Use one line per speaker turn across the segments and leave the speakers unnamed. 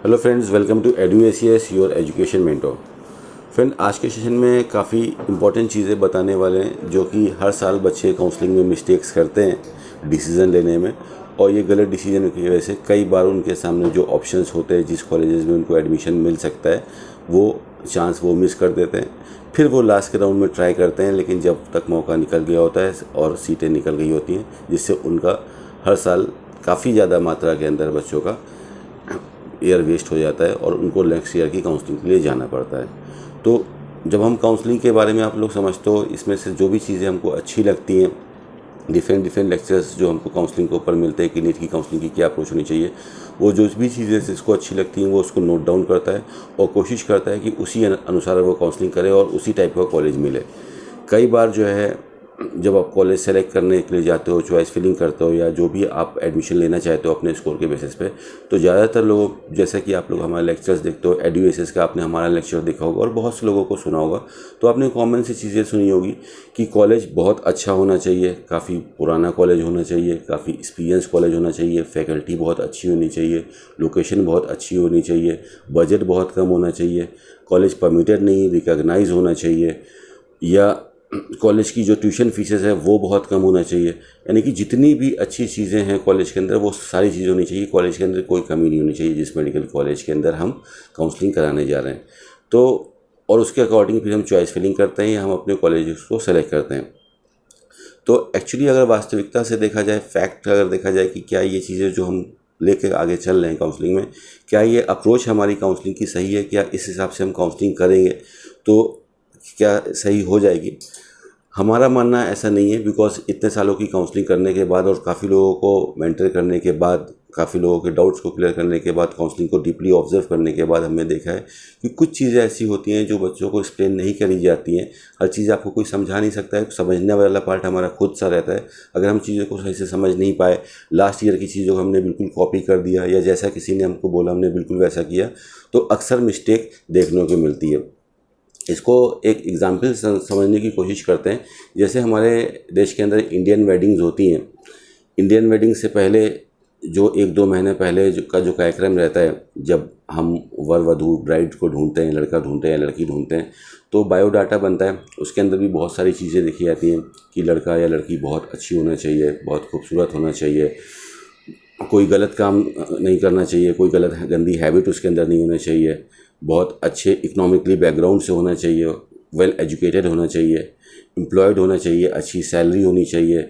Hello friends, welcome to EduACS your education mentor. Friend, आज के session में काफ़ी इंपॉर्टेंट चीज़ें बताने वाले हैं जो कि हर साल बच्चे काउंसलिंग में मिस्टेक्स करते हैं डिसीज़न लेने में, और ये गलत डिसीजन की वजह से कई बार उनके सामने जो ऑप्शंस होते हैं जिस कॉलेजेस में उनको एडमिशन मिल सकता है वो चांस वो मिस कर देते हैं। फिर वो लास्ट के राउंड में ट्राई करते हैं, लेकिन जब तक मौका निकल गया होता है और सीटें निकल गई होती हैं, जिससे उनका हर साल काफ़ी ज़्यादा मात्रा के अंदर बच्चों का ईयर वेस्ट हो जाता है और उनको नेक्स्ट ईयर की काउंसलिंग के लिए जाना पड़ता है। तो जब हम काउंसलिंग के बारे में आप लोग समझते हो, इसमें से जो भी चीज़ें हमको अच्छी लगती हैं, डिफरेंट लेक्चर्स जो हमको काउंसलिंग के ऊपर मिलते हैं कि नीट की काउंसलिंग की क्या अप्रोच होनी चाहिए, वो जो भी चीज़ें जिसको अच्छी लगती हैं वो उसको नोट डाउन करता है और कोशिश करता है कि उसी अनुसार वो काउंसलिंग करे और उसी टाइप का कॉलेज मिले। कई बार जो है, जब आप कॉलेज सेलेक्ट करने के लिए जाते हो, चॉइस फिलिंग करते हो या जो भी आप एडमिशन लेना चाहते हो अपने स्कोर के बेसिस पे, तो ज़्यादातर लोग, जैसा कि आप लोग हमारे लेक्चर्स देखते हो, EduACS का आपने हमारा लेक्चर देखा होगा और बहुत से लोगों को सुना होगा, तो आपने कॉमन सी चीज़ें सुनी होगी कि कॉलेज बहुत अच्छा होना चाहिए, काफ़ी पुराना कॉलेज होना चाहिए, काफ़ी एक्सपीरियंस कॉलेज होना चाहिए, फैकल्टी बहुत अच्छी होनी चाहिए, लोकेशन बहुत अच्छी होनी चाहिए, बजट बहुत कम होना चाहिए, कॉलेज परमिटेड नहीं रिकॉग्नाइज होना चाहिए, या कॉलेज की जो ट्यूशन फीसेस है वो बहुत कम होना चाहिए। यानी कि जितनी भी अच्छी चीज़ें हैं कॉलेज के अंदर वो सारी चीज़ें होनी चाहिए। कॉलेज के अंदर कोई कमी नहीं होनी चाहिए जिस मेडिकल कॉलेज के अंदर हम काउंसलिंग कराने जा रहे हैं। तो और उसके अकॉर्डिंग फिर हम चॉइस फिलिंग करते हैं या हम अपने कॉलेज को सेलेक्ट करते हैं। तो एक्चुअली अगर वास्तविकता से देखा जाए, फैक्ट अगर देखा जाए कि क्या ये चीज़ें जो हम लेकर आगे चल रहे हैं काउंसलिंग में, क्या ये अप्रोच हमारी काउंसलिंग की सही है, क्या इस हिसाब से हम काउंसलिंग करेंगे तो क्या सही हो जाएगी? हमारा मानना ऐसा नहीं है, बिकॉज इतने सालों की काउंसलिंग करने के बाद और काफ़ी लोगों को मेंटर करने के बाद, काफ़ी लोगों के डाउट्स को क्लियर करने के बाद, काउंसलिंग को डीपली ऑब्जर्व करने के बाद हमने देखा है कि कुछ चीज़ें ऐसी होती हैं जो बच्चों को एक्सप्लेन नहीं करी जाती हैं। हर चीज़ आपको कोई समझा नहीं सकता है, समझने वाला पार्ट हमारा खुद सा रहता है। अगर हम चीज़ों को सही से समझ नहीं पाए, लास्ट ईयर की चीज़ों को हमने बिल्कुल कॉपी कर दिया या जैसा किसी ने हमको बोला हमने बिल्कुल वैसा किया, तो अक्सर मिस्टेक देखने को मिलती है। इसको एक एग्जाम्पल समझने की कोशिश करते हैं। जैसे हमारे देश के अंदर इंडियन वेडिंग्स होती हैं। इंडियन वेडिंग से पहले जो 1-2 महीने पहले जो कार्यक्रम रहता है, जब हम वर वधू ब्राइड को ढूंढते हैं, लड़का ढूंढते हैं या लड़की ढूंढते हैं, तो बायोडाटा बनता है। उसके अंदर भी बहुत सारी चीज़ें देखी जाती हैं कि लड़का या लड़की बहुत अच्छी होना चाहिए, बहुत खूबसूरत होना चाहिए, कोई गलत काम नहीं करना चाहिए, कोई गलत गंदी हैबिट उसके अंदर नहीं होना चाहिए, बहुत अच्छे इकोनॉमिकली बैकग्राउंड से होना चाहिए, वेल एजुकेटेड होना चाहिए, एम्प्लॉयड होना चाहिए, अच्छी सैलरी होनी चाहिए।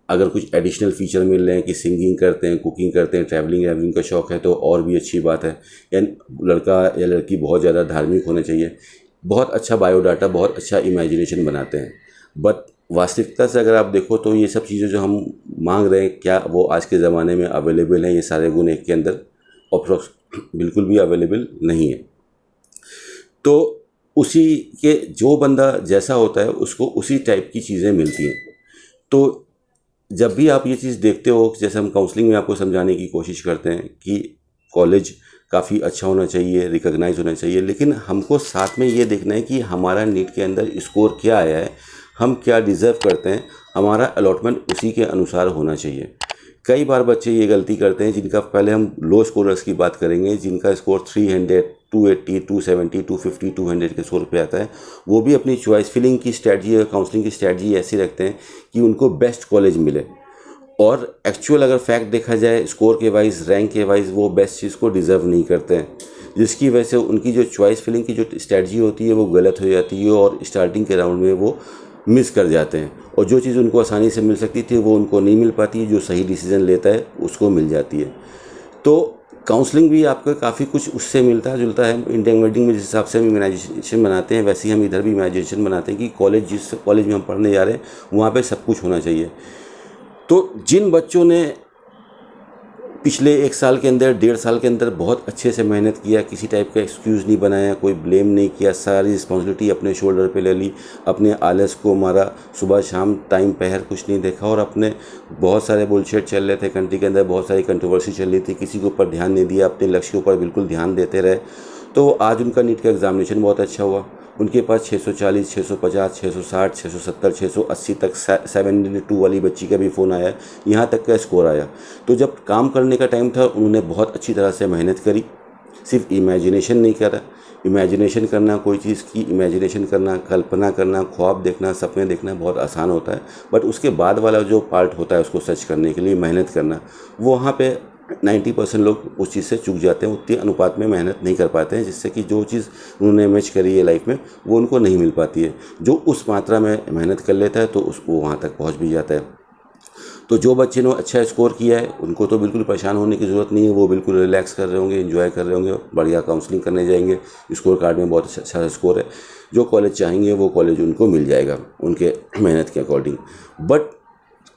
अगर कुछ एडिशनल फीचर मिल रहे हैं कि सिंगिंग करते हैं, कुकिंग करते हैं, ट्रैवलिंग का शौक़ है तो और भी अच्छी बात है। या लड़का या लड़की बहुत ज़्यादा धार्मिक होना चाहिए। बहुत अच्छा बायोडाटा, बहुत अच्छा इमेजिनेशन बनाते हैं। बट वास्तविकता से अगर आप देखो तो ये सब चीज़ें जो हम मांग रहे हैं, क्या वो आज के ज़माने में अवेलेबल हैं? ये सारे गुण एक के अंदर अप्रोक्स बिल्कुल भी अवेलेबल नहीं है। तो उसी के जो बंदा जैसा होता है उसको उसी टाइप की चीज़ें मिलती हैं। तो जब भी आप ये चीज़ देखते हो, जैसे हम काउंसलिंग में आपको समझाने की कोशिश करते हैं कि कॉलेज काफ़ी अच्छा होना चाहिए, रिकॉग्नाइज होना चाहिए, लेकिन हमको साथ में ये देखना है कि हमारा नीट के अंदर स्कोर क्या आया है, हम क्या डिज़र्व करते हैं, हमारा अलॉटमेंट उसी के अनुसार होना चाहिए। कई बार बच्चे ये गलती करते हैं जिनका, पहले हम लो स्कोरर्स की बात करेंगे, जिनका स्कोर 300, 280, 270, 250, 200 के स्कोर पे आता है, वो भी अपनी चॉइस फिलिंग की स्ट्रैटेजी और काउंसलिंग की स्ट्रैटेजी ऐसी रखते हैं कि उनको बेस्ट कॉलेज मिले। और एक्चुअल अगर फैक्ट देखा जाए, स्कोर के वाइज, रैंक के वाइज, वो बेस्ट चीज़ को डिज़र्व नहीं करते हैं, जिसकी वजह से उनकी जो चॉइस फिलिंग की जो स्ट्रैटेजी होती है वो गलत हो जाती है और स्टार्टिंग के राउंड में वो मिस कर जाते हैं। और जो चीज़ उनको आसानी से मिल सकती थी वो उनको नहीं मिल पाती, जो सही डिसीजन लेता है उसको मिल जाती है। तो काउंसलिंग भी आपको काफ़ी कुछ उससे मिलता जुलता है। इंडियन वेडिंग में जिस हिसाब से हम इमेजिनेशन बनाते हैं, वैसे ही हम इधर भी इमेजिनेशन बनाते हैं कि कॉलेज, जिस कॉलेज में हम पढ़ने जा रहे हैं वहाँ पे सब कुछ होना चाहिए। तो जिन बच्चों ने पिछले 1 साल के अंदर, 1.5 साल के अंदर बहुत अच्छे से मेहनत किया, किसी टाइप का एक्सक्यूज़ नहीं बनाया, कोई ब्लेम नहीं किया, सारी रिस्पॉन्सिबिलिटी अपने शोल्डर पे ले ली, अपने आलस को मारा, सुबह शाम टाइम पहर कुछ नहीं देखा, और अपने बहुत सारे बुलशिट चल रहे थे कंट्री के अंदर, बहुत सारी कंट्रोवर्सी चल रही थी, किसी के ऊपर ध्यान नहीं दिया, अपने लक्ष्य के ऊपर बिल्कुल ध्यान देते रहे, तो आज उनका नीट का एग्जामिनेशन बहुत अच्छा हुआ। उनके पास 640, 650, 660, 670, 680 तक 702 वाली बच्ची का भी फ़ोन आया, यहाँ तक का स्कोर आया। तो जब काम करने का टाइम था उन्होंने बहुत अच्छी तरह से मेहनत करी, सिर्फ इमेजिनेशन नहीं कर रहा। इमेजिनेशन करना, कोई चीज़ की इमेजिनेशन करना, कल्पना करना, ख्वाब देखना, सपने देखना बहुत आसान होता है, बट उसके बाद वाला जो पार्ट होता है उसको सच करने के लिए मेहनत करना, वो वहाँ पे 90% लोग उस चीज़ से चूक जाते हैं, उतनी अनुपात में मेहनत नहीं कर पाते हैं, जिससे कि जो चीज़ उन्होंने इमेज करी है लाइफ में वो उनको नहीं मिल पाती है। जो उस मात्रा में मेहनत कर लेता है तो उसको वहाँ तक पहुँच भी जाता है। तो जो बच्चे ने अच्छा स्कोर किया है उनको तो बिल्कुल परेशान होने की ज़रूरत नहीं है, वो बिल्कुल रिलैक्स कर रहे होंगे, एंजॉय कर रहे होंगे, बढ़िया काउंसलिंग करने जाएंगे, स्कोर कार्ड में बहुत अच्छा स्कोर है, जो कॉलेज चाहेंगे वो कॉलेज उनको मिल जाएगा उनके मेहनत के अकॉर्डिंग। बट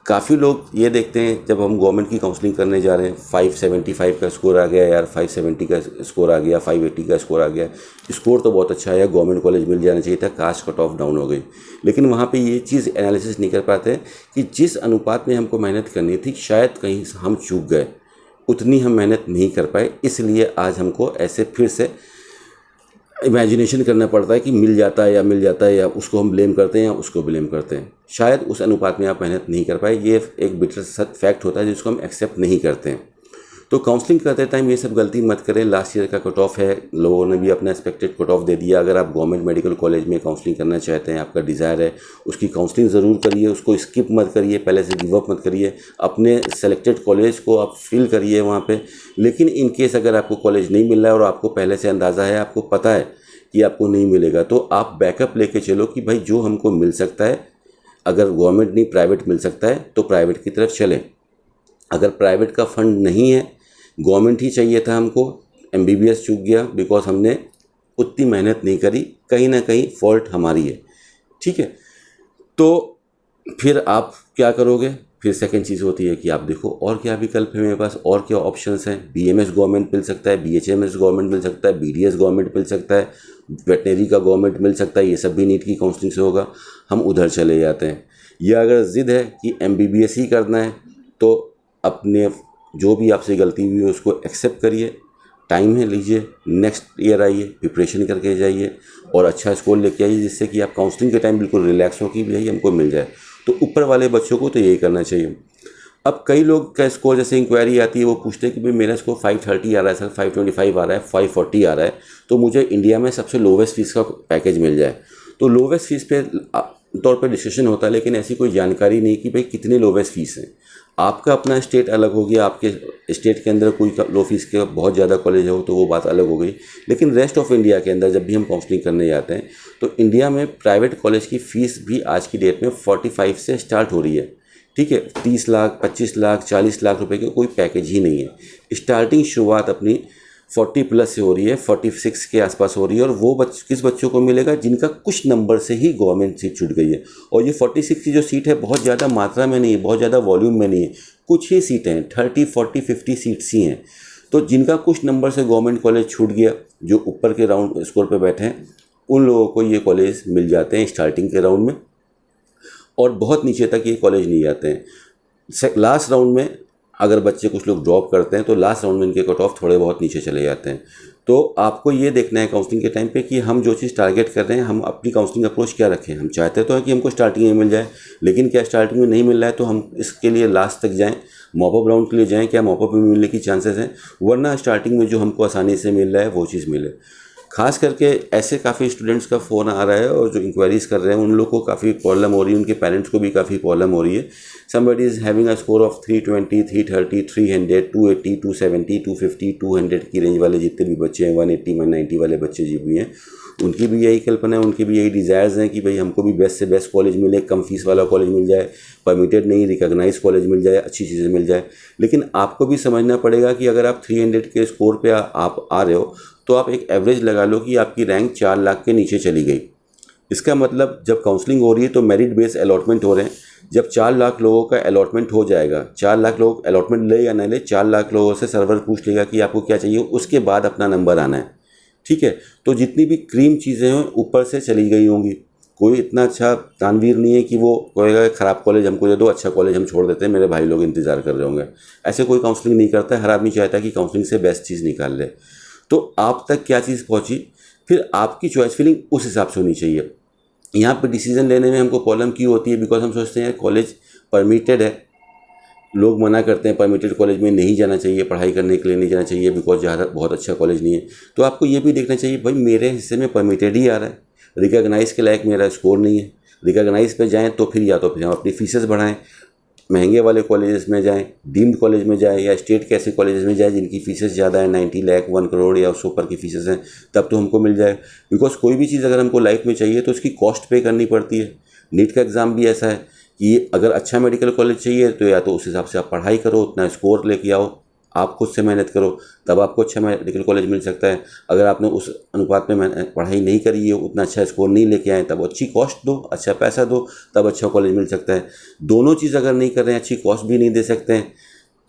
काफ़ी लोग ये देखते हैं जब हम गवर्नमेंट की काउंसलिंग करने जा रहे हैं, 575 का स्कोर आ गया यार, 570 का स्कोर आ गया, 580 का स्कोर आ गया, स्कोर तो बहुत अच्छा है, गवर्नमेंट कॉलेज मिल जाना चाहिए था, कास्ट कट ऑफ डाउन हो गई। लेकिन वहाँ पे ये चीज़ एनालिसिस नहीं कर पाते कि जिस अनुपात में हमको मेहनत करनी थी शायद कहीं हम चूक गए, उतनी हम मेहनत नहीं कर पाए, इसलिए आज हमको ऐसे फिर से इमेजिनेशन करना पड़ता है कि मिल जाता है या उसको हम ब्लेम करते हैं या उसको ब्लेम करते हैं। शायद उस अनुपात में आप मेहनत नहीं कर पाए, ये एक बिटर फैक्ट होता है जिसको हम एक्सेप्ट नहीं करते हैं। तो काउंसलिंग करते टाइम ये सब गलती मत करें। लास्ट ईयर का कट ऑफ है, लोगों ने भी अपना एक्सपेक्टेड कट ऑफ दे दिया। अगर आप गवर्नमेंट मेडिकल कॉलेज में काउंसलिंग करना चाहते हैं, आपका डिज़ायर है, उसकी काउंसलिंग ज़रूर करिए, उसको स्किप मत करिए, पहले से गिव अप मत करिए, अपने सेलेक्टेड कॉलेज को आप फिल करिए वहाँ पे। लेकिन इन केस अगर आपको कॉलेज नहीं मिल रहा है और आपको पहले से अंदाज़ा है, आपको पता है कि आपको नहीं मिलेगा, तो आप बैकअप लेके चलो कि भाई जो हमको मिल सकता है, अगर गवर्नमेंट नहीं प्राइवेट मिल सकता है तो प्राइवेट की तरफ चलें। अगर प्राइवेट का फंड नहीं है, गवर्नमेंट ही चाहिए था हमको, MBBS चूक गया बिकॉज हमने उतनी मेहनत नहीं करी, कहीं ना कहीं फॉल्ट हमारी है, ठीक है। तो फिर आप क्या करोगे? फिर सेकंड चीज़ होती है कि आप देखो और क्या विकल्प है मेरे पास, और क्या ऑप्शंस हैं। BMS गवर्नमेंट मिल सकता है, BHMS गवर्नमेंट मिल सकता है, BDS गवर्नमेंट मिल सकता है, वेटनरी का गवर्नमेंट मिल सकता है, ये सब भी नीट की काउंसलिंग से होगा, हम उधर चले जाते हैं। या अगर ज़िद है कि MBBS ही करना है तो अपने जो भी आपसे गलती हुई है उसको एक्सेप्ट करिए, टाइम है लीजिए, नेक्स्ट ईयर आइए, प्रिपरेशन करके जाइए और अच्छा स्कोर लेके आइए, जिससे कि आप काउंसलिंग के टाइम बिल्कुल रिलैक्स हो कि भाई हमको मिल जाए। तो ऊपर वाले बच्चों को तो यही करना चाहिए। अब कई लोग का स्कोर, जैसे इंक्वायरी आती है, वो पूछते हैं कि भाई मेरा स्कोर 530 आ रहा है सर, 525 आ रहा है, 540 आ रहा है, तो मुझे इंडिया में सबसे लोवेस्ट फीस का पैकेज मिल जाए। तो लोवेस्ट फीस पे तौर पर डिस्कशन होता है, लेकिन ऐसी कोई जानकारी नहीं कि भाई कितनी लोवेस्ट फीस है। आपका अपना स्टेट अलग हो गया, आपके स्टेट के अंदर कोई लो फीस के बहुत ज़्यादा कॉलेज हो तो वो बात अलग हो गई। लेकिन रेस्ट ऑफ इंडिया के अंदर जब भी हम काउंसलिंग करने जाते हैं तो इंडिया में प्राइवेट कॉलेज की फ़ीस भी आज की डेट में 45 से स्टार्ट हो रही है, ठीक है। 30 लाख, 25 लाख, 40 लाख रुपए का कोई पैकेज ही नहीं है। स्टार्टिंग शुरुआत अपनी 40 प्लस से हो रही है, 46 के आसपास हो रही है। और वो किस बच्चों को मिलेगा? जिनका कुछ नंबर से ही गवर्नमेंट सीट छूट गई है। और ये 46 की जो सीट है बहुत ज़्यादा मात्रा में नहीं है, बहुत ज़्यादा वॉल्यूम में नहीं है, कुछ ही सीटें हैं, 30, 40, 50 सीट्स ही हैं। तो जिनका कुछ नंबर से गवर्नमेंट कॉलेज छूट गया, जो ऊपर के राउंड स्कोर पर बैठे हैं, उन लोगों को ये कॉलेज मिल जाते हैं स्टार्टिंग के राउंड में, और बहुत नीचे तक ये कॉलेज नहीं जाते हैं। लास्ट राउंड में अगर बच्चे कुछ लोग ड्रॉप करते हैं तो लास्ट राउंड में इनके कट ऑफ थोड़े बहुत नीचे चले जाते हैं। तो आपको ये देखना है काउंसलिंग के टाइम पे कि हम जो चीज़ टारगेट कर रहे हैं, हम अपनी काउंसलिंग अप्रोच क्या रखें। हम चाहते तो हैं कि हमको स्टार्टिंग में मिल जाए, लेकिन क्या स्टार्टिंग में नहीं मिल रहा है तो हम इसके लिए लास्ट तक जाएँ, मॉपअप राउंड के लिए जाएँ, क्या मॉपअप में मिलने की चांसेस हैं, वरना स्टार्टिंग में जो हमको आसानी से मिल रहा है वो चीज़ मिले। खास करके ऐसे काफ़ी स्टूडेंट्स का फ़ोन आ रहा है और जो इंक्वायरीज़ कर रहे हैं उन लोग को काफ़ी प्रॉब्लम हो रही है, उनके पेरेंट्स को भी काफ़ी प्रॉब्लम हो रही है। Somebody is having a score of 320, 330, 300, 280, 270, 250, 200 की रेंज वाले जितने भी बच्चे हैं, 180, 190 वाले बच्चे जो भी हैं, उनकी भी यही कल्पना है, उनकी भी यही डिज़ायर्स हैं कि भाई हमको भी बेस्ट से बेस्ट कॉलेज मिले, कम फीस वाला कॉलेज मिल जाए, परमिटेड नहीं रिकॉग्नाइज कॉलेज मिल जाए, अच्छी चीज़ें मिल जाए। लेकिन आपको भी समझना पड़ेगा कि अगर आप 300 के स्कोर पे आप आ रहे हो तो आप एक एवरेज लगा लो कि आपकी रैंक 4 लाख के नीचे चली गई। इसका मतलब जब काउंसलिंग हो रही है तो मेरिट बेस अलॉटमेंट हो रहे हैं। जब 4 लाख लोगों का अलॉटमेंट हो जाएगा, 4 लाख लोग अलॉटमेंट ले या ना ले, 4 लाख लोगों से सर्वर पूछ लेगा कि आपको क्या चाहिए, उसके बाद अपना नंबर आना है, ठीक है। तो जितनी भी क्रीम चीज़ें हैं ऊपर से चली गई होंगी। कोई इतना अच्छा दानवीर नहीं है कि वो कहेगा ख़राब कॉलेज हमको दे दो, अच्छा कॉलेज हम छोड़ देते हैं, मेरे भाई लोग इंतज़ार कर रहे होंगे। ऐसे कोई काउंसलिंग नहीं करता है। हर आदमी चाहता है कि काउंसलिंग से बेस्ट चीज़ निकाल ले। तो आप तक क्या चीज़ पहुंची, फिर आपकी चॉइस फिलिंग उस हिसाब से होनी चाहिए। यहाँ पे डिसीजन लेने में हमको प्रॉब्लम क्यों होती है? बिकॉज हम सोचते हैं कॉलेज परमिटेड है, लोग मना करते हैं परमिटेड कॉलेज में नहीं जाना चाहिए, पढ़ाई करने के लिए नहीं जाना चाहिए बिकॉज ज़्यादा बहुत अच्छा कॉलेज नहीं है। तो आपको ये भी देखना चाहिए भाई मेरे हिस्से में परमिटेड ही आ रहा है, रिकॉग्नाइज के लायक मेरा स्कोर नहीं है। रिकॉग्नाइज पे जाएँ तो फिर या तो फिर हम अपनी फीसेस बढ़ाएँ, महंगे वाले कॉलेजेस में जाएं, डीम्ड कॉलेज में जाएं या स्टेट के ऐसे कॉलेजेस में जाएं जिनकी फीसेस ज़्यादा है, 90 लाख 1 करोड़ या उससे ऊपर की फीसेस हैं, तब तो हमको मिल जाए। बिकॉज कोई भी चीज़ अगर हमको लाइफ में चाहिए तो उसकी कॉस्ट पे करनी पड़ती है। नीट का एग्ज़ाम भी ऐसा है कि अगर अच्छा मेडिकल कॉलेज चाहिए तो या तो उस हिसाब से आप पढ़ाई करो, उतना स्कोर लेके आओ, आप खुद से मेहनत करो, तब आपको अच्छा मेडिकल कॉलेज मिल सकता है। अगर आपने उस अनुपात में पढ़ाई नहीं करी है, उतना अच्छा स्कोर नहीं लेके आए, तब अच्छी कॉस्ट दो, अच्छा पैसा दो, तब अच्छा कॉलेज मिल सकता है। दोनों चीज़ अगर नहीं कर रहे हैं, अच्छी कॉस्ट भी नहीं दे सकते हैं,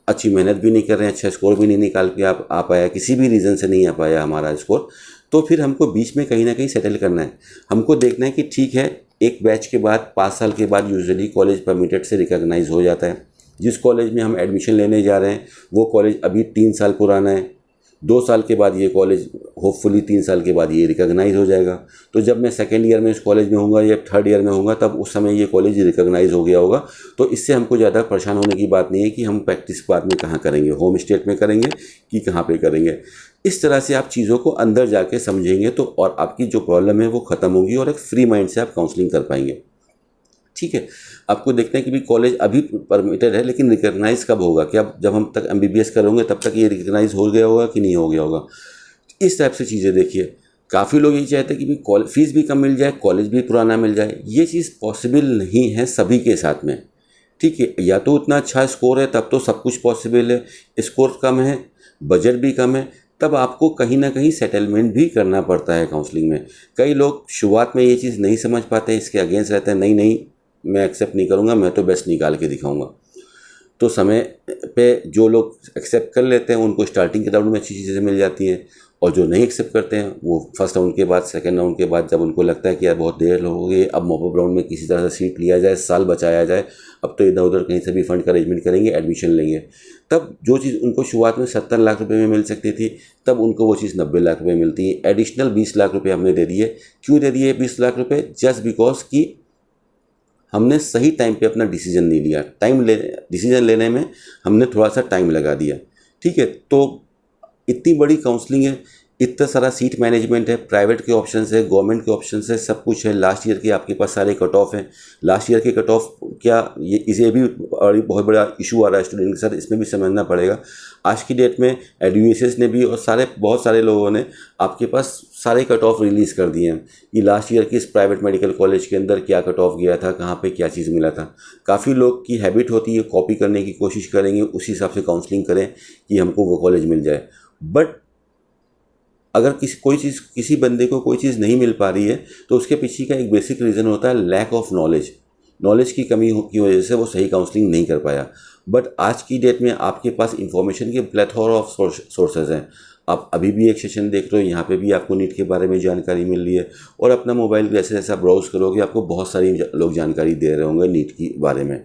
अच्छी मेहनत भी नहीं कर रहे हैं, अच्छा स्कोर भी नहीं निकाल के आप आ पाया, किसी भी रीज़न से नहीं आ पाया हमारा स्कोर, तो फिर हमको बीच में कहीं ना कहीं सेटल करना है। हमको देखना है कि ठीक है, एक बैच के बाद 5 साल के बाद यूजुअली कॉलेज परमिटेड से रिकॉग्नाइज हो जाता है। जिस कॉलेज में हम एडमिशन लेने जा रहे हैं वो कॉलेज अभी 3 साल पुराना है, 2 साल के बाद ये कॉलेज होपफुली 3 साल के बाद ये रिकॉग्नाइज हो जाएगा। तो जब मैं सेकेंड ईयर में इस कॉलेज में होऊंगा या थर्ड ईयर में होऊंगा तब उस समय ये कॉलेज रिकॉग्नाइज हो गया होगा। तो इससे हमको ज़्यादा परेशान होने की बात नहीं है कि हम प्रैक्टिस बाद में कहाँ करेंगे, होम स्टेट में करेंगे कि कहाँ पे करेंगे। इस तरह से आप चीज़ों को अंदर जाके समझेंगे तो और आपकी जो प्रॉब्लम है वो ख़त्म होगी और एक फ्री माइंड से आप काउंसलिंग कर पाएंगे। ठीक है, आपको देखना है कि भी कॉलेज अभी परमिटेड है लेकिन रिकॉग्नाइज कब होगा, क्या जब हम तक एमबीबीएस करोगे तब तक ये रिकॉग्नाइज हो गया होगा कि नहीं हो गया होगा। इस टाइप से चीज़ें देखिए। काफ़ी लोग ये चाहते हैं कि भी फीस भी कम मिल जाए, कॉलेज भी पुराना मिल जाए। ये चीज़ पॉसिबल नहीं है सभी के साथ में। ठीक है, या तो उतना अच्छा स्कोर है तब तो सब कुछ पॉसिबल है, स्कोर कम है, बजट भी कम है, तब आपको कहीं ना कहीं सेटलमेंट भी करना पड़ता है काउंसलिंग में। कई लोग शुरुआत में ये चीज़ नहीं समझ पाते, इसके अगेंस्ट रहते हैं, नहीं नहीं मैं एक्सेप्ट नहीं करूँगा, मैं तो बेस्ट निकाल के दिखाऊंगा। तो समय पे जो लोग एक्सेप्ट कर लेते हैं उनको स्टार्टिंग के राउंड में अच्छी चीज़ें मिल जाती हैं, और जो नहीं एक्सेप्ट करते हैं वो फर्स्ट राउंड के बाद, सेकंड राउंड के बाद, जब उनको लगता है कि यार बहुत देर हो गई, अब मॉपअप राउंड में किसी तरह से सीट लिया जाए, साल बचाया जाए, अब तो इधर उधर कहीं से भी फंड का अरेंजमेंट करेंगे, एडमिशन लेंगे, तब जो चीज़ उनको शुरुआत में 70 लाख रुपए में मिल सकती थी तब उनको वो चीज़ 90 लाख रुपए मिलती है। एडिशनल 20 लाख रुपये हमने दे दिए। क्यों दे दिए 20 लाख रुपये? जस्ट बिकॉज कि हमने सही टाइम पे अपना डिसीजन नहीं लिया। डिसीजन लेने में हमने थोड़ा सा टाइम लगा दिया। ठीक है, तो इतनी बड़ी काउंसलिंग है, इतना सारा सीट मैनेजमेंट है, प्राइवेट के ऑप्शन है, गवर्नमेंट के ऑप्शन है, सब कुछ है। लास्ट ईयर के आपके पास सारे कट ऑफ हैं। लास्ट ईयर के कट ऑफ क्या, ये इसे भी बहुत बड़ा इशू आ रहा है स्टूडेंट के साथ, इसमें भी समझना पड़ेगा। आज की डेट में एडुकेशन ने भी और बहुत सारे लोगों ने आपके पास सारे कट ऑफ रिलीज़ कर दिए हैं कि लास्ट ईयर की इस प्राइवेट मेडिकल कॉलेज के अंदर क्या कट ऑफ गया था, कहाँ पे क्या चीज़ मिला था। काफ़ी लोग की हैबिट होती है कॉपी करने की कोशिश करेंगे, उसी हिसाब से काउंसलिंग करें कि हमको वो कॉलेज मिल जाए। बट अगर किसी बंदे को कोई चीज़ नहीं मिल पा रही है तो उसके पीछे का एक बेसिक रीज़न होता है लैक ऑफ नॉलेज की कमी की वजह से वो सही काउंसलिंग नहीं कर पाया। बट आज की डेट में आपके पास इंफॉर्मेशन के प्लेथोरा ऑफ सोर्सेज हैं। आप अभी भी एक सेशन देख रहे हो, यहाँ पे भी आपको नीट के बारे में जानकारी मिल रही है, और अपना मोबाइल जैसे जैसे ब्राउज करोगे आपको बहुत सारी लोग जानकारी दे रहे होंगे नीट के बारे में।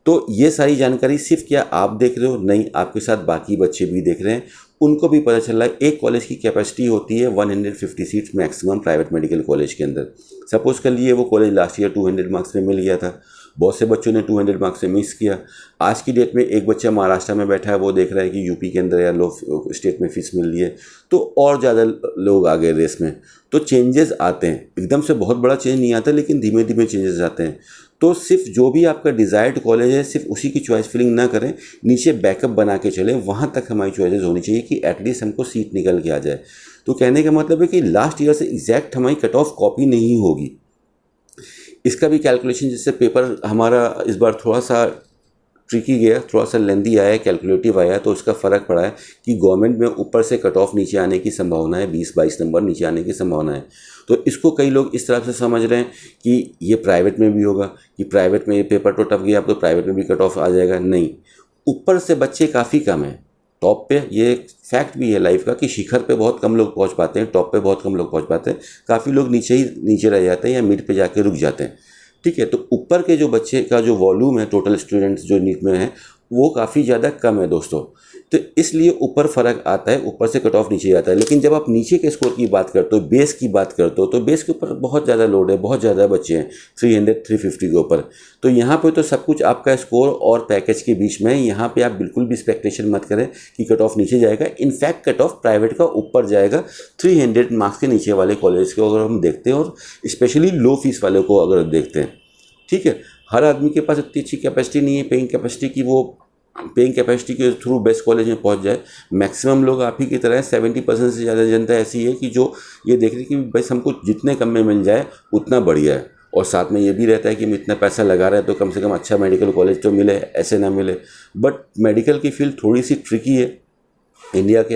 तो ये सारी जानकारी सिर्फ क्या आप देख रहे हो, नहीं, आपके साथ बाकी बच्चे भी देख रहे हैं, उनको भी पता चल रहा है। एक कॉलेज की कैपेसिटी होती है 150 seats maximum private medical college के अंदर। सपोज कर लिए वो कॉलेज लास्ट ईयर 200 मार्क्स में मिल गया था, बहुत से बच्चों ने 200 मार्क्स से मिस किया। आज की डेट में एक बच्चा महाराष्ट्र में बैठा है, वो देख रहा है कि यूपी के अंदर या लो स्टेट में फीस मिल रही है, तो और ज़्यादा लोग आ गए रेस में। तो चेंजेस आते हैं, एकदम से बहुत बड़ा चेंज नहीं आता, लेकिन धीमे धीमे चेंजेस आते हैं। तो सिर्फ जो भी आपका डिज़ायर्ड कॉलेज है सिर्फ उसी की चॉइस फिलिंग ना करें, नीचे बैकअप बना के चलें, वहाँ तक हमारी चॉइसेस होनी चाहिए कि एटलीस्ट हमको सीट निकल के आ जाए। तो कहने का मतलब है कि लास्ट ईयर से एग्जैक्ट हमारी कट ऑफ कॉपी नहीं होगी। इसका भी कैलकुलेशन, जिससे पेपर हमारा इस बार थोड़ा सा ट्रिकी गया, थोड़ा सा लेंदी आया, कैलकुलेटिव आया, तो उसका फ़र्क पड़ा है कि गवर्नमेंट में ऊपर से कट ऑफ नीचे आने की संभावना है, 20-22 नंबर नीचे आने की संभावना है। तो इसको कई लोग इस तरह से समझ रहे हैं कि ये प्राइवेट में भी होगा, कि प्राइवेट में ये पेपर तो टफ गया अब तो प्राइवेट में भी कट ऑफ आ जाएगा। नहीं, ऊपर से बच्चे काफ़ी कम हैं, टॉप पे ये फैक्ट भी है लाइफ का कि शिखर पे बहुत कम लोग पहुंच पाते हैं, टॉप पे बहुत कम लोग पहुंच पाते हैं, काफ़ी लोग नीचे रह जाते हैं या मिड पे जाके रुक जाते हैं। ठीक है, तो ऊपर के जो बच्चे का जो वॉल्यूम है टोटल स्टूडेंट्स जो नीट में है, वो काफ़ी ज़्यादा कम है दोस्तों। तो इसलिए ऊपर फ़र्क आता है, ऊपर से कट ऑफ नीचे जाता है। लेकिन जब आप नीचे के स्कोर की बात करते हो, बेस की बात करते हो, तो बेस के ऊपर बहुत ज़्यादा लोड है, बहुत ज़्यादा बच्चे हैं 300 350 के ऊपर। तो यहाँ पे तो सब कुछ आपका स्कोर और पैकेज के बीच में है। यहाँ पे आप बिल्कुल भी एक्सपेक्टेशन मत करें कि कट ऑफ नीचे जाएगा। इनफैक्ट कट ऑफ प्राइवेट का ऊपर जाएगा 300 मार्क्स के नीचे वाले कॉलेज को अगर हम देखते हैं, और स्पेशली लो फीस वाले को अगर देखते हैं। ठीक है, हर आदमी के पास इतनी अच्छी कैपेसिटी नहीं है पेइंग कैपेसिटी की, वो पेइंग कैपेसिटी के थ्रू बेस्ट कॉलेज में पहुंच जाए। मैक्सिमम लोग आप ही की तरह है, 70% से ज़्यादा जनता ऐसी है कि जो ये देख रही है कि बस हमको जितने कम में मिल जाए उतना बढ़िया है। और साथ में ये भी रहता है कि हम इतना पैसा लगा रहे हैं तो कम से कम अच्छा मेडिकल कॉलेज तो मिले, ऐसे ना मिले। बट मेडिकल की फील्ड थोड़ी सी ट्रिकी है इंडिया के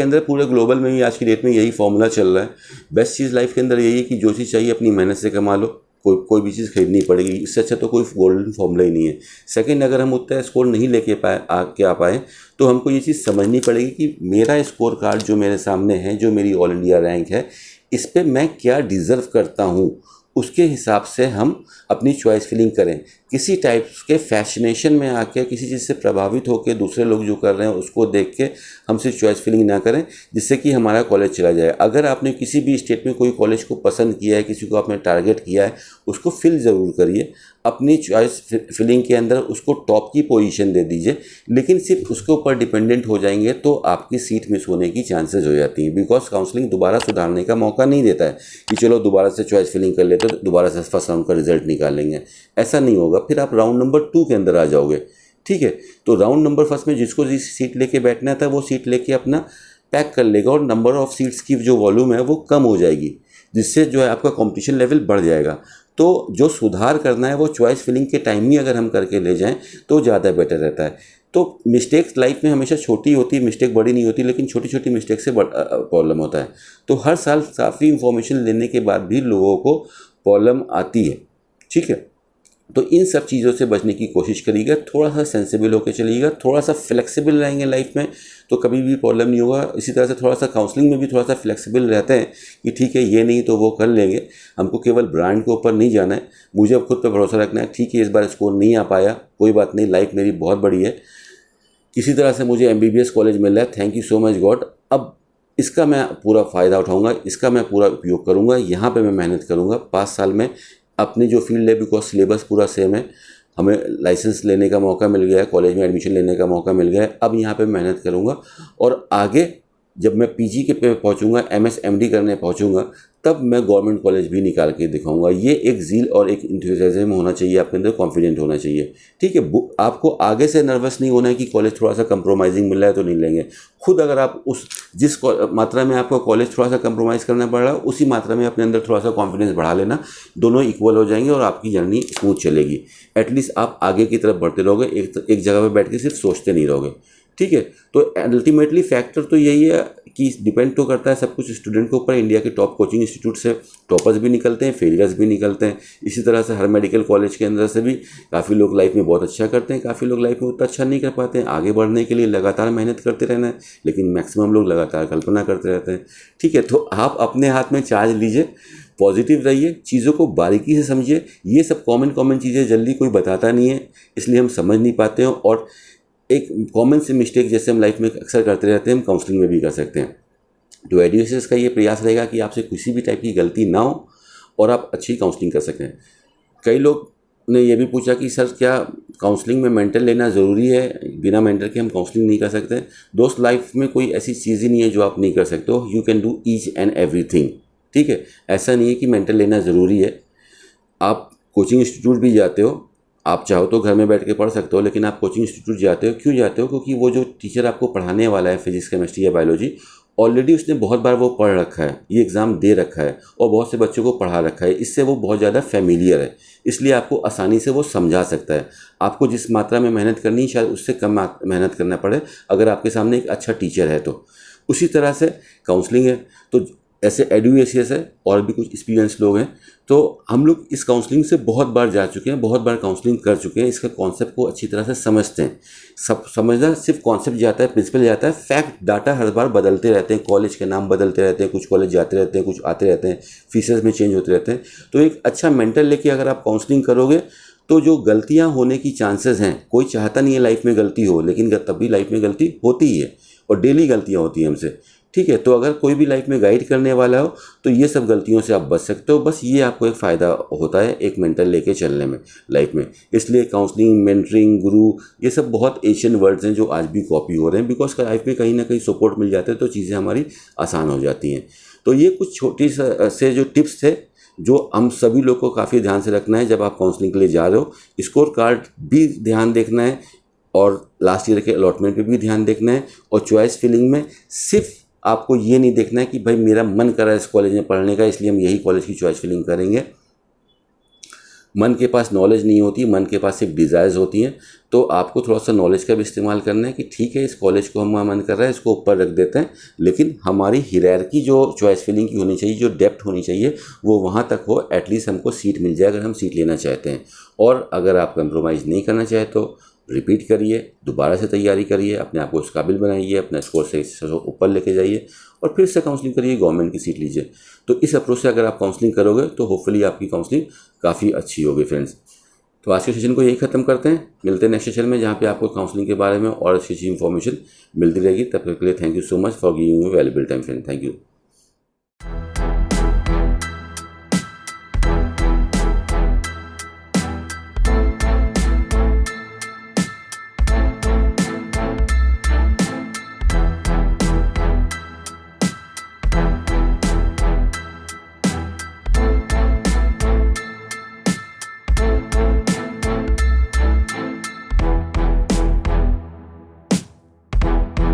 अंदर पूरे ग्लोबल में भी आज की डेट में यही फॉर्मूला चल रहा है। बेस्ट चीज़ लाइफ के अंदर यही है कि जो चीज़ चाहिए अपनी मेहनत से कमा लो, कोई भी चीज़ खरीदनी पड़ेगी। इससे अच्छा तो कोई गोल्डन फॉर्मूला ही नहीं है। सेकंड, अगर हम उतना स्कोर नहीं लेके आ पाए तो हमको ये चीज़ समझनी पड़ेगी कि मेरा स्कोर कार्ड जो मेरे सामने है, जो मेरी ऑल इंडिया रैंक है, इस पर मैं क्या डिज़र्व करता हूँ, उसके हिसाब से हम अपनी चॉइस फिलिंग करें। किसी टाइप के फैसिनेशन में आके किसी चीज़ से प्रभावित होकर दूसरे लोग जो कर रहे हैं उसको देख के हमसे चॉइस फिलिंग ना करें, जिससे कि हमारा कॉलेज चला जाए। अगर आपने किसी भी स्टेट में कोई कॉलेज को पसंद किया है, किसी को आपने टारगेट किया है, उसको फिल ज़रूर करिए। अपनी चॉइस फिलिंग के अंदर उसको टॉप की पोजीशन दे दीजिए। लेकिन सिर्फ उसके ऊपर डिपेंडेंट हो जाएंगे तो आपकी सीट मिस होने की चांसेस हो जाती हैं। बिकॉज काउंसलिंग दोबारा सुधारने का मौका नहीं देता है कि चलो दोबारा से चॉइस फिलिंग कर लेते तो दोबारा से फर्स्ट राउंड का रिजल्ट निकालेंगे। ऐसा नहीं होगा, फिर आप राउंड नंबर 2 के अंदर आ जाओगे। ठीक है, तो राउंड नंबर फर्स्ट में जिसको जिस सीट लेके बैठना था वो सीट लेके अपना पैक कर लेगा, और नंबर ऑफ सीट्स की जो वॉल्यूम है वो कम हो जाएगी, जिससे जो है आपका कंपटीशन लेवल बढ़ जाएगा। तो जो सुधार करना है वो चॉइस फिलिंग के टाइम ही अगर हम करके ले जाएं तो ज़्यादा बेटर रहता है। तो मिस्टेक्स लाइफ में हमेशा छोटी होती है, मिस्टेक बड़ी नहीं होती, लेकिन छोटी छोटी मिस्टेक से प्रॉब्लम होता है। तो हर साल काफ़ी इंफॉर्मेशन लेने के बाद भी लोगों को प्रॉब्लम आती है। ठीक है, तो इन सब चीज़ों से बचने की कोशिश करिएगा, थोड़ा सा सेंसिबल होकर चलिएगा, थोड़ा सा फ्लेक्सिबल रहेंगे लाइफ में तो कभी भी प्रॉब्लम नहीं होगा। इसी तरह से थोड़ा सा काउंसलिंग में भी थोड़ा सा फ्लेक्सिबल रहते हैं कि ठीक है ये नहीं तो वो कर लेंगे, हमको केवल ब्रांड के ऊपर नहीं जाना है, मुझे अब खुद पर भरोसा रखना है। ठीक है, इस बार स्कोर नहीं आ पाया, कोई बात नहीं, लाइफ मेरी बहुत बड़ी है, किसी तरह से मुझे MBBS कॉलेज मिल रहा है, thank you so much God. अब इसका मैं पूरा फ़ायदा उठाऊँगा, इसका मैं पूरा उपयोग करूँगा, यहाँ पर मैं मेहनत करूँगा। 5 साल में अपनी जो फील्ड है, बिकॉज सिलेबस पूरा सेम है, हमें लाइसेंस लेने का मौका मिल गया है, कॉलेज में एडमिशन लेने का मौका मिल गया है, अब यहाँ पे मेहनत करूँगा। और आगे जब मैं PG के पे पहुँचूँगा, MS MD करने पहुँचूँगा, तब मैं गवर्नमेंट कॉलेज भी निकाल के दिखाऊंगा। ये एक ज़ील और एक इंथुसियाज्म होना चाहिए आपके अंदर, कॉन्फिडेंट होना चाहिए। ठीक है, आपको आगे से नर्वस नहीं होना है कि कॉलेज थोड़ा सा कंप्रोमाइजिंग मिल रहा है तो नहीं लेंगे। खुद अगर आप जिस मात्रा में आपको कॉलेज थोड़ा सा कंप्रोमाइज़ करना पड़ रहा है, उसी मात्रा में अपने अंदर थोड़ा सा कॉन्फिडेंस बढ़ा लेना, दोनों इक्वल हो जाएंगे और आपकी जर्नी स्मूथ चलेगी। एटलीस्ट आप आगे की तरफ बढ़ते रहोगे, एक जगह पर बैठ के सिर्फ सोचते नहीं रहोगे। ठीक है, तो अल्टीमेटली फैक्टर तो यही है कि डिपेंड तो करता है सब कुछ स्टूडेंट के ऊपर। इंडिया के टॉप कोचिंग इंस्टीट्यूट से टॉपर्स भी निकलते हैं, फेलियर्स भी निकलते हैं। इसी तरह से हर मेडिकल कॉलेज के अंदर से भी काफ़ी लोग लाइफ में बहुत अच्छा करते हैं, काफ़ी लोग लाइफ में उतना अच्छा नहीं कर पाते हैं। आगे बढ़ने के लिए लगातार मेहनत करते रहना है, लेकिन मैक्सिमम लोग लगातार कल्पना करते रहते हैं। ठीक है, तो आप अपने हाथ में चार्ज लीजिए, पॉजिटिव रहिए, चीज़ों को बारीकी से समझिए। ये सब कॉमन चीज़ें जल्दी कोई बताता नहीं है, इसलिए हम समझ नहीं पाते हैं। और एक कॉमन सी मिस्टेक जैसे हम लाइफ में अक्सर करते रहते हैं, हम काउंसलिंग में भी कर सकते हैं। तो एडुकेशंस का ये प्रयास रहेगा कि आपसे किसी भी टाइप की गलती ना हो और आप अच्छी काउंसलिंग कर सकें। कई लोग ने ये भी पूछा कि सर क्या काउंसलिंग में मेंटर लेना ज़रूरी है, बिना मेंटर के हम काउंसलिंग नहीं कर सकते? दोस्त, लाइफ में कोई ऐसी चीज़ ही नहीं है जो आप नहीं कर सकते हो। You can do each and everything. ठीक है, ऐसा नहीं है कि मेंटर लेना ज़रूरी है। आप कोचिंग इंस्टीट्यूट भी जाते हो, आप चाहो तो घर में बैठ के पढ़ सकते हो, लेकिन आप कोचिंग इंस्टीट्यूट जाते हो, क्यों जाते हो? क्योंकि वो जो टीचर आपको पढ़ाने वाला है फिजिक्स, केमिस्ट्री या बायोलॉजी, ऑलरेडी उसने बहुत बार वो पढ़ रखा है, ये एग्ज़ाम दे रखा है और बहुत से बच्चों को पढ़ा रखा है, इससे वो बहुत ज़्यादा फेमिलियर है, इसलिए आपको आसानी से वो समझा सकता है। आपको जिस मात्रा में मेहनत करनी है शायद उससे कम मेहनत करना पड़े अगर आपके सामने एक अच्छा टीचर है तो। उसी तरह से काउंसलिंग है, तो ऐसे एडुएसियस है और भी कुछ एक्सपीरियंस लोग हैं, तो हम लोग इस काउंसलिंग से बहुत बार जा चुके हैं, बहुत बार काउंसलिंग कर चुके हैं, इसका कॉन्सेप्ट को अच्छी तरह से समझते हैं। सब समझना सिर्फ कॉन्सेप्ट जाता है, प्रिंसिपल जाता है, फैक्ट डाटा हर बार बदलते रहते हैं, कॉलेज के नाम बदलते रहते हैं, कुछ कॉलेज जाते रहते हैं, कुछ आते रहते हैं, फीसेस में चेंज होते रहते हैं। तो एक अच्छा मेंटर लेके अगर आप काउंसलिंग करोगे तो जो गलतियां होने की चांसेस हैं, कोई चाहता नहीं है लाइफ में गलती हो, लेकिन तब भी लाइफ में गलती होती ही है और डेली गलतियां होती हैं हमसे। ठीक है, तो अगर कोई भी लाइफ में गाइड करने वाला हो तो ये सब गलतियों से आप बच सकते हो। बस ये आपको एक फ़ायदा होता है एक मेंटर लेके चलने में लाइफ में। इसलिए काउंसलिंग, मेंटरिंग, गुरु, ये सब बहुत एशियन वर्ड्स हैं जो आज भी कॉपी हो रहे हैं, बिकॉज लाइफ में कहीं ना कहीं सपोर्ट मिल जाते हैं तो चीज़ें हमारी आसान हो जाती हैं। तो ये कुछ छोटी से जो टिप्स थे जो हम सभी लोग को काफ़ी ध्यान से रखना है जब आप काउंसलिंग के लिए जा रहे हो। स्कोर कार्ड भी ध्यान देखना है और लास्ट ईयर के अलॉटमेंट पे भी ध्यान देखना है। और चॉइस फिलिंग में सिर्फ आपको ये नहीं देखना है कि भाई मेरा मन कर रहा है इस कॉलेज में पढ़ने का इसलिए हम यही कॉलेज की चॉइस फिलिंग करेंगे। मन के पास नॉलेज नहीं होती, मन के पास सिर्फ डिज़ायर्स होती हैं। तो आपको थोड़ा सा नॉलेज का भी इस्तेमाल करना है कि ठीक है इस कॉलेज को हमारा मन कर रहा है इसको ऊपर रख देते हैं, लेकिन हमारी हियरार्की जो चॉइस फिलिंग की होनी चाहिए, जो डेप्थ होनी चाहिए, वो वहाँ तक हो, एटलीस्ट हमको सीट मिल जाए अगर हम सीट लेना चाहते हैं। और अगर आप कंप्रोमाइज़ नहीं करना चाहे तो रिपीट करिए, दोबारा से तैयारी करिए, अपने आप को इस काबिल बनाइए, अपना स्कोर से ऊपर लेके जाइए और फिर से काउंसलिंग करिए, गवर्नमेंट की सीट लीजिए। तो इस अप्रोच से अगर आप काउंसलिंग करोगे तो होपफुली आपकी काउंसलिंग काफ़ी अच्छी होगी फ्रेंड्स। तो आज के सेशन को यही ख़त्म करते हैं, मिलते हैं नेक्स्ट सेशन में जहाँ पे आपको काउंसलिंग के बारे में और अच्छी इन्फॉर्मेशन मिलती रहेगी। तब तक के लिए thank you so much for giving me valuable time friend. Thank you.